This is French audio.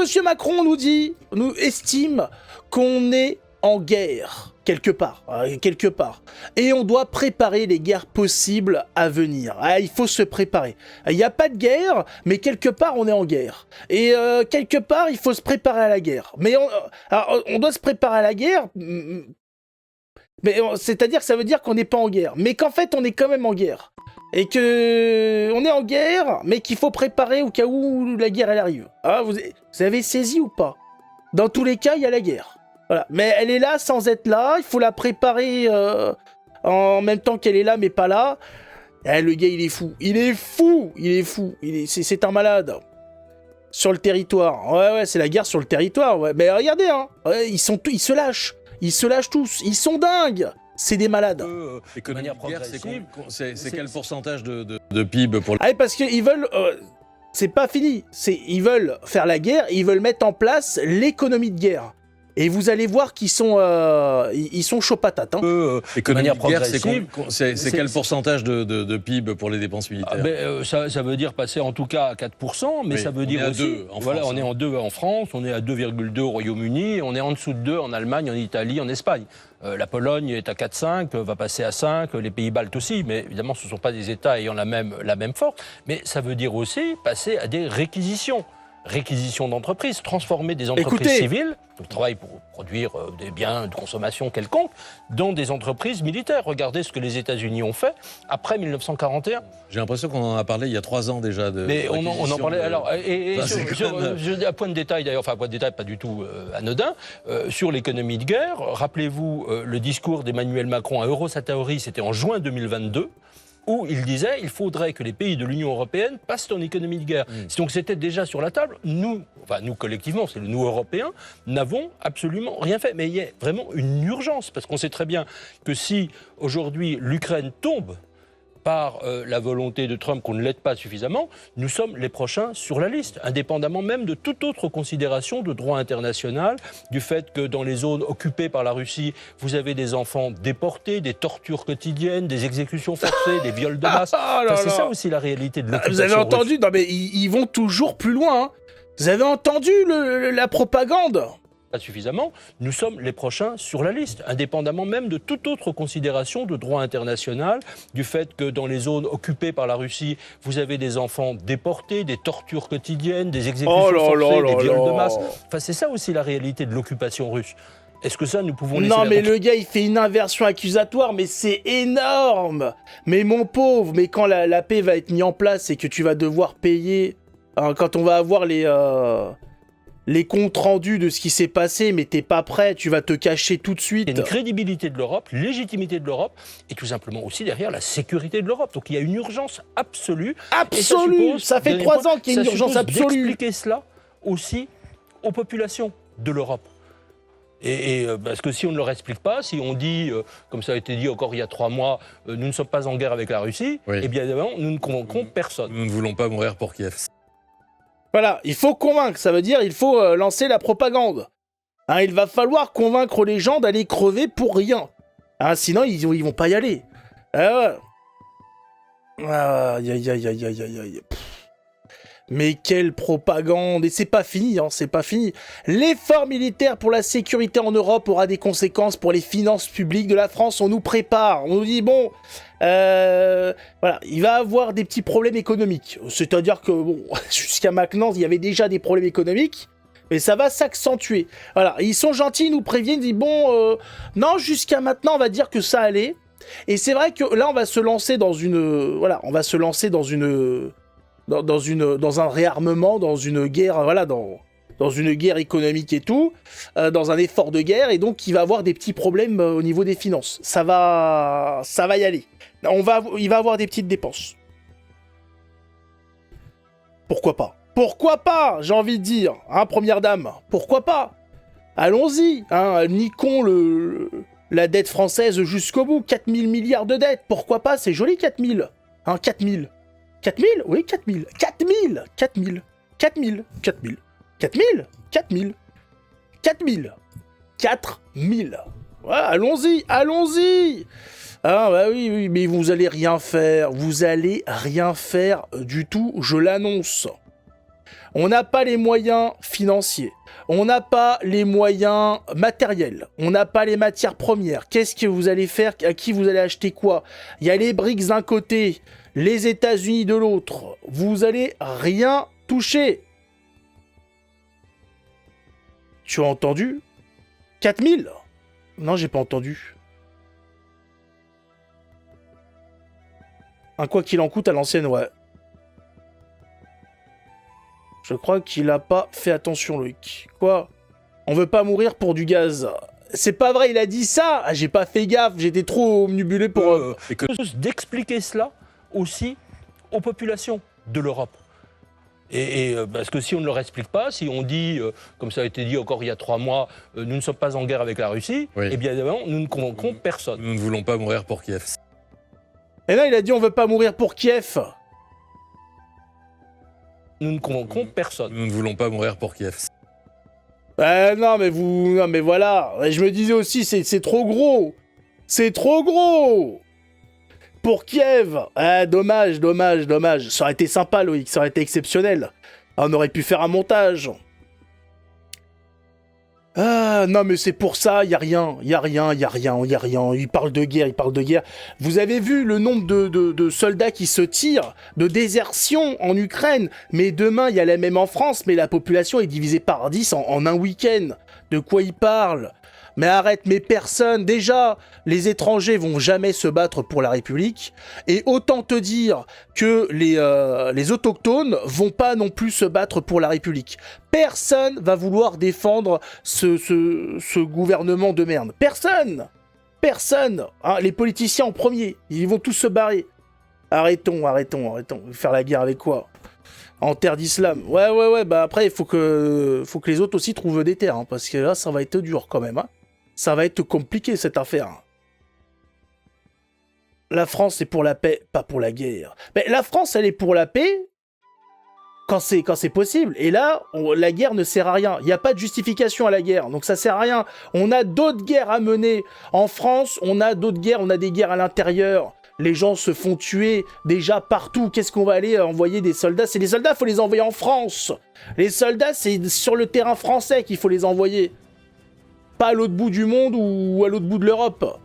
Monsieur Macron nous estime qu'on est en guerre, quelque part. Et on doit préparer les guerres possibles à venir. Il faut se préparer. Il n'y a pas de guerre, mais quelque part, on est en guerre. Et quelque part, il faut se préparer à la guerre. Mais on doit se préparer à la guerre, mais c'est-à-dire que ça veut dire qu'on n'est pas en guerre. Mais qu'en fait, on est quand même en guerre. Et que on est en guerre, mais qu'il faut préparer au cas où la guerre, elle arrive. Vous avez saisi ou pas? Dans tous les cas, il y a la guerre. Voilà. Mais elle est là sans être là, il faut la préparer en même temps qu'elle est là, mais pas là. Le gars, il est fou. C'est un malade. Sur le territoire. Ouais, c'est la guerre sur le territoire. Ouais. Mais regardez, ils se lâchent. Ils se lâchent tous. Ils sont dingues. C'est des malades. De manière progressive, c'est quel pourcentage de PIB pour parce qu'ils veulent... c'est pas fini. Ils veulent faire la guerre, ils veulent mettre en place l'économie de guerre. Et vous allez voir qu'ils sont, ils sont chauds patates. De manière progressive, c'est quel pourcentage de PIB pour les dépenses militaires? Ça veut dire passer en tout cas à 4%, mais ça veut dire aussi... on est en 2 en France, on est à 2,2 au Royaume-Uni, on est en dessous de 2 en Allemagne, en Italie, en Espagne. La Pologne est à 4,5, va passer à 5, les pays baltes aussi, mais évidemment ce ne sont pas des États ayant la même force. Mais ça veut dire aussi passer à des réquisitions d'entreprises, transformer des entreprises civiles, qui travaillent pour produire des biens de consommation quelconque, dans des entreprises militaires. Regardez ce que les États-Unis ont fait après 1941. J'ai l'impression qu'on en a parlé il y a 3 ans déjà. Mais on en parlait alors. À point de détail d'ailleurs, enfin point de détail pas du tout anodin, sur l'économie de guerre. Rappelez-vous le discours d'Emmanuel Macron à Eurosatory, c'était en juin 2022. Où il disait qu'il faudrait que les pays de l'Union européenne passent en économie de guerre. Donc c'était déjà sur la table. Nous collectivement, c'est le nous européens, n'avons absolument rien fait. Mais il y a vraiment une urgence, parce qu'on sait très bien que si aujourd'hui l'Ukraine tombe par la volonté de Trump qu'on ne l'aide pas suffisamment, nous sommes les prochains sur la liste, indépendamment même de toute autre considération de droit international, du fait que dans les zones occupées par la Russie, vous avez des enfants déportés, des tortures quotidiennes, des exécutions forcées, des viols de masse. C'est ça aussi la réalité de l'occupation. Vous avez entendu russe. Non mais ils vont toujours plus loin. Vous avez entendu la propagande? Pas suffisamment, nous sommes les prochains sur la liste, indépendamment même de toute autre considération de droit international, du fait que dans les zones occupées par la Russie, vous avez des enfants déportés, des tortures quotidiennes, des exécutions forcées, des viols de masse. C'est ça aussi la réalité de l'occupation russe. Est-ce que ça, nous pouvons laisser... Non, mais le gars, il fait une inversion accusatoire, mais c'est énorme. Mais mon pauvre, mais quand la paix va être mise en place et que tu vas devoir payer, quand on va avoir les comptes rendus de ce qui s'est passé, mais t'es pas prêt, tu vas te cacher tout de suite. Il y a une crédibilité de l'Europe, légitimité de l'Europe, et tout simplement aussi derrière la sécurité de l'Europe. Donc il y a une urgence absolue. Absolue. Ça fait 3 ans qu'il y a une urgence absolue. D'expliquer cela aussi aux populations de l'Europe. Parce que si on ne leur explique pas, si on dit, comme ça a été dit encore il y a 3 mois, nous ne sommes pas en guerre avec la Russie, eh bien évidemment, nous ne convaincrons personne. Nous ne voulons pas mourir pour Kiev. Voilà, il faut convaincre, ça veut dire il faut lancer la propagande. Il va falloir convaincre les gens d'aller crever pour rien. Sinon, ils vont pas y aller. Aïe. Mais quelle propagande! Et c'est pas fini, c'est pas fini. L'effort militaire pour la sécurité en Europe aura des conséquences pour les finances publiques de la France. On nous prépare, on nous dit bon, voilà, il va avoir des petits problèmes économiques. C'est-à-dire que bon, jusqu'à maintenant, il y avait déjà des problèmes économiques, mais ça va s'accentuer. Voilà, ils sont gentils, ils nous préviennent, ils disent bon, non, jusqu'à maintenant, on va dire que ça allait. Et c'est vrai que là, on va se lancer dans une, dans un réarmement, dans une guerre, voilà, dans une guerre économique et tout, dans un effort de guerre, et donc il va avoir des petits problèmes au niveau des finances. Ça va y aller. Il va avoir des petites dépenses. Pourquoi pas, j'ai envie de dire, première dame, pourquoi pas? Allons-y, niquons la dette française jusqu'au bout, 4 000 milliards de dettes, pourquoi pas, c'est joli 4 000, 4 000. 4 000? Oui, 4 000. 4 000. 4 000. 4 000. 4 000. 4 000. 4 000. 4 000. 4 000. Ouais, allons-y. Oui, mais vous allez rien faire. Vous allez rien faire du tout, je l'annonce. On n'a pas les moyens financiers. On n'a pas les moyens matériels. On n'a pas les matières premières. Qu'est-ce que vous allez faire? À qui vous allez acheter quoi? Il y a les BRICS d'un côté, les États-Unis de l'autre. Vous allez rien toucher. Tu as entendu? 4000? Non, j'ai pas entendu. Un quoi qu'il en coûte à l'ancienne, ouais. Je crois qu'il a pas fait attention, Loïc. Quoi? On veut pas mourir pour du gaz. C'est pas vrai, il a dit ça. Ah, j'ai pas fait gaffe, j'étais trop omnibulé pour... D'expliquer cela aussi aux populations de l'Europe. Parce que si on ne leur explique pas, si on dit, comme ça a été dit encore il y a 3 mois, nous ne sommes pas en guerre avec la Russie, oui. Eh bien évidemment, nous ne convaincrons personne. Nous ne voulons pas mourir pour Kiev. Et là, il a dit on veut pas mourir pour Kiev. Nous ne convaincrons personne. Nous ne voulons pas mourir pour Kiev. Non, mais voilà. Je me disais aussi, c'est trop gros. C'est trop gros. Pour Kiev. Dommage. Ça aurait été sympa, Loïc. Ça aurait été exceptionnel. On aurait pu faire un montage. Non, mais c'est pour ça, y a rien. Il parle de guerre. Vous avez vu le nombre de soldats qui se tirent, de désertion en Ukraine. Mais demain, il y a la même en France, mais la population est divisée par 10 en un week-end. De quoi il parle? Mais arrête, mais personne. Déjà, les étrangers vont jamais se battre pour la République. Et autant te dire que les autochtones vont pas non plus se battre pour la République. Personne va vouloir défendre ce gouvernement de merde. Personne. Hein, les politiciens en premier. Ils vont tous se barrer. Arrêtons. Faire la guerre avec quoi? En terre d'islam. Ouais. Bah après, il faut que les autres aussi trouvent des terres. Hein, parce que là, ça va être dur quand même. Hein. Ça va être compliqué, cette affaire. La France est pour la paix, pas pour la guerre. Mais la France, elle est pour la paix quand c'est possible. Et là, la guerre ne sert à rien. Il n'y a pas de justification à la guerre. Donc ça sert à rien. On a d'autres guerres à mener. En France, on a d'autres guerres. On a des guerres à l'intérieur. Les gens se font tuer déjà partout. Qu'est-ce qu'on va aller envoyer des soldats? C'est les soldats, il faut les envoyer en France. Les soldats, c'est sur le terrain français qu'il faut les envoyer. Pas à l'autre bout du monde ou à l'autre bout de l'Europe.